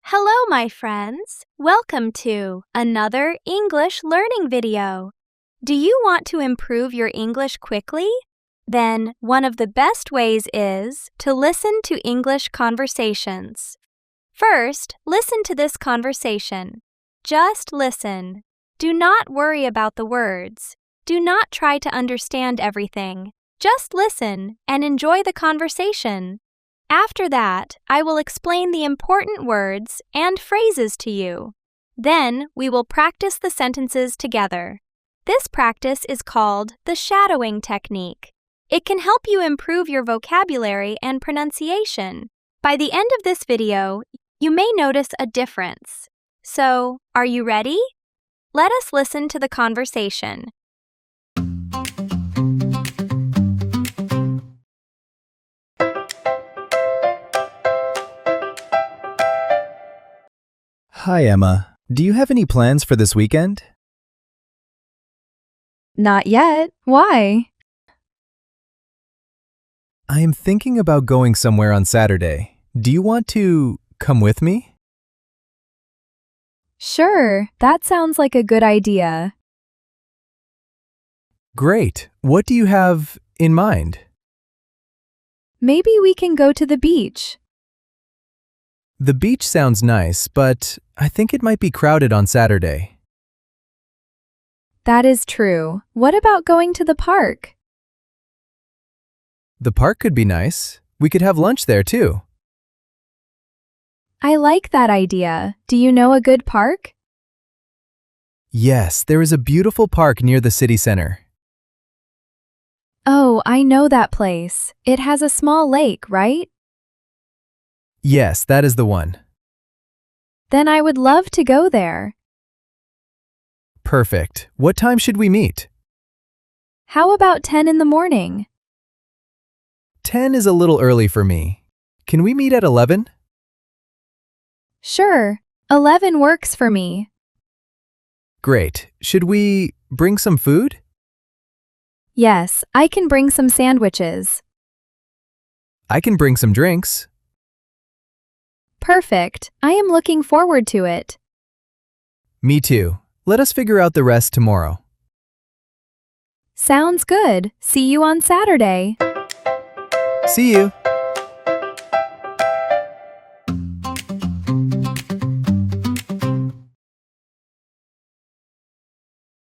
Hello, my friends. Welcome to another English learning video. Do you want to improve your English quickly? Then one of the best ways is to listen to English conversations. First, listen to this conversation. Just listen. Do not worry about the words. Do not try to understand everything. Just listen and enjoy the conversation. After that, I will explain the important words and phrases to you. Then we will practice the sentences together. This practice is called the shadowing technique. It can help you improve your vocabulary and pronunciation. By the end of this video, you may notice a difference. So, are you ready? Let us listen to the conversation. Hi, Emma. Do you have any plans for this weekend? Not yet. Why? I am thinking about going somewhere on Saturday. Do you want to come with me? Sure, that sounds like a good idea. Great. What do you have in mind? Maybe we can go to the beach. The beach sounds nice, but I think it might be crowded on Saturday. That is true. What about going to the park? The park could be nice. We could have lunch there too. I like that idea. Do you know a good park? Yes, there is a beautiful park near the city center. Oh, I know that place. It has a small lake, right? Yes, that is the one. Then I would love to go there. Perfect. What time should we meet? How about 10 in the morning? 10 is a little early for me. Can we meet at 11? Sure, 11 works for me. Great. Should we bring some food? Yes, I can bring some sandwiches. I can bring some drinks. Perfect. I am looking forward to it. Me too. Let us figure out the rest tomorrow. Sounds good. See you on Saturday. See you.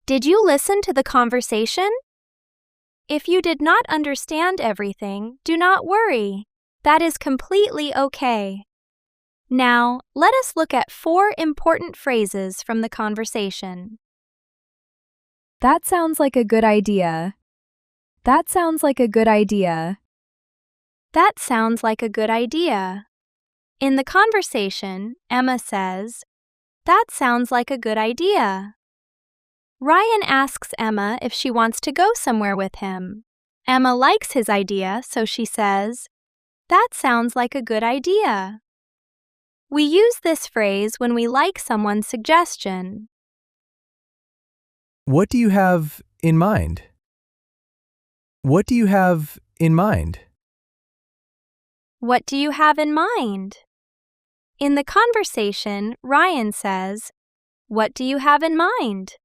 Did you listen to the conversation? If you did not understand everything, do not worry. That is completely okay. Now, let us look at 4 important phrases from the conversation. That sounds like a good idea. That sounds like a good idea. That sounds like a good idea. In the conversation, Emma says, "That sounds like a good idea." Ryan asks Emma if she wants to go somewhere with him. Emma likes his idea, so she says, "That sounds like a good idea." We use this phrase when we like someone's suggestion. What do you have in mind? What do you have in mind? What do you have in mind? In the conversation, Ryan says, "What do you have in mind?"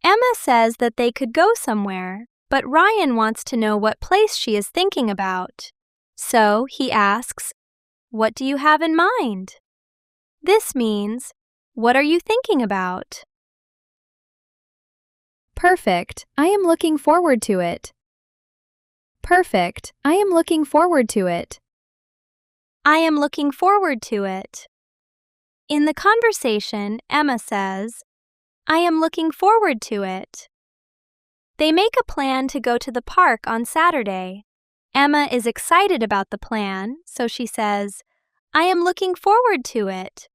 Emma says that they could go somewhere, but Ryan wants to know what place she is thinking about. So he asks, "What do you have in mind?" This means, "What are you thinking about?" Perfect. I am looking forward to it. Perfect. I am looking forward to it. I am looking forward to it. In the conversation, Emma says, "I am looking forward to it." They make a plan to go to the park on Saturday. Emma is excited about the plan, so she says, "I am looking forward to it."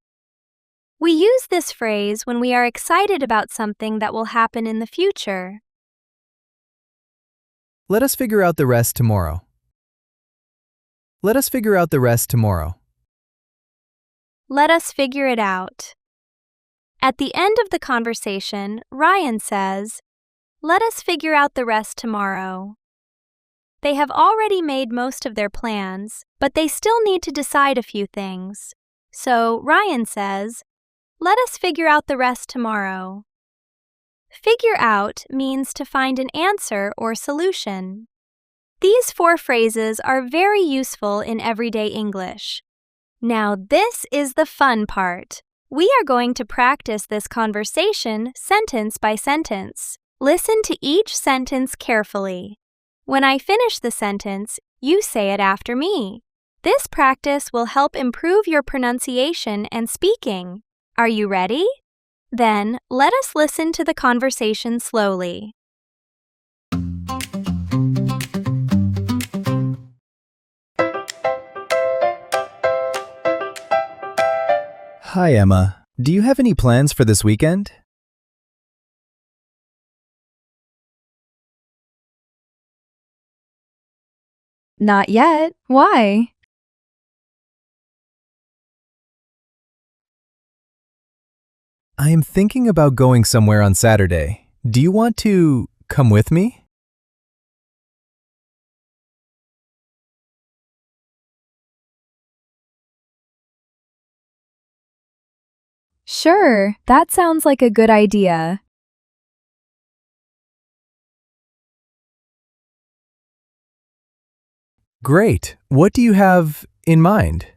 We use this phrase when we are excited about something that will happen in the future. Let us figure out the rest tomorrow. Let us figure out the rest tomorrow. Let us figure it out. At the end of the conversation, Ryan says, "Let us figure out the rest tomorrow." They have already made most of their plans, but they still need to decide a few things. So Ryan says, "Let us figure out the rest tomorrow." Figure out means to find an answer or solution. These 4 phrases are very useful in everyday English. Now this is the fun part. We are going to practice this conversation sentence by sentence. Listen to each sentence carefully. When I finish the sentence, you say it after me. This practice will help improve your pronunciation and speaking. Are you ready? Then, let us listen to the conversation slowly. Hi, Emma. Do you have any plans for this weekend? Not yet. Why? I am thinking about going somewhere on Saturday. Do you want to come with me? Sure, that sounds like a good idea. Great. What do you have in mind?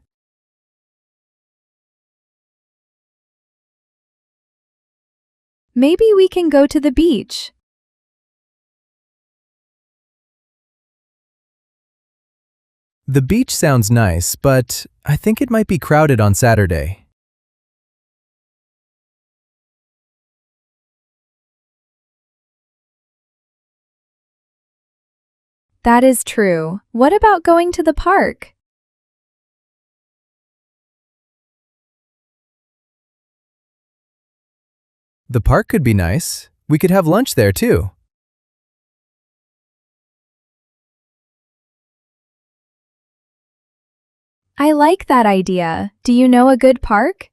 Maybe we can go to the beach. The beach sounds nice, but I think it might be crowded on Saturday. That is true. What about going to the park? The park could be nice. We could have lunch there too. I like that idea. Do you know a good park?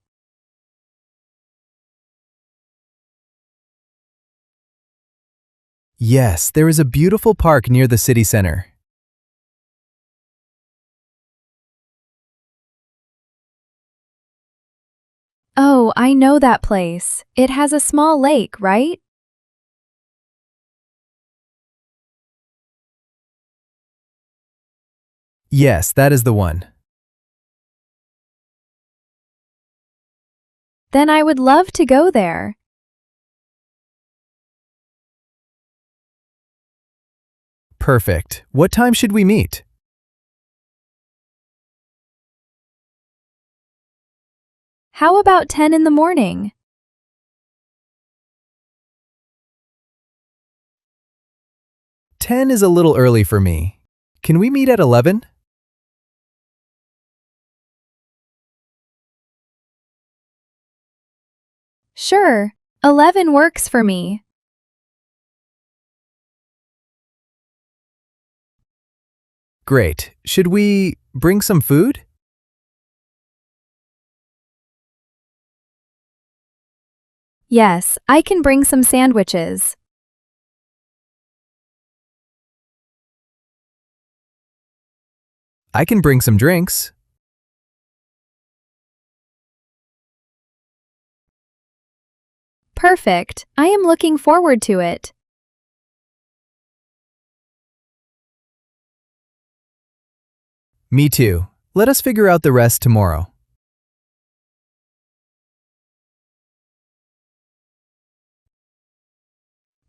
Yes, there is a beautiful park near the city center. Oh, I know that place. It has a small lake, right? Yes, that is the one. Then I would love to go there. Perfect. What time should we meet? How about 10 in the morning? "10 is a little early for me. Can we meet at 11? Sure, 11 works for me. Great. Should we bring some food? Yes, I can bring some sandwiches. I can bring some drinks. Perfect. I am looking forward to it. Me too. Let us figure out the rest tomorrow.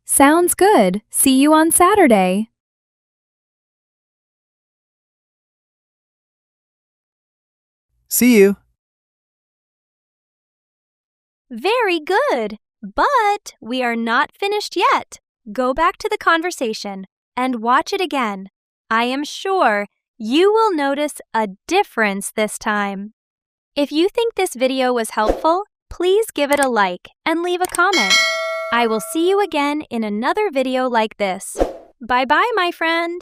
Sounds good. See you on Saturday. See you. Very good! But we are not finished yet. Go back to the conversation and watch it again. I am sure you will notice a difference this time. If you think this video was helpful, please give it a like and leave a comment. I will see you again in another video like this. Bye-bye, my friend!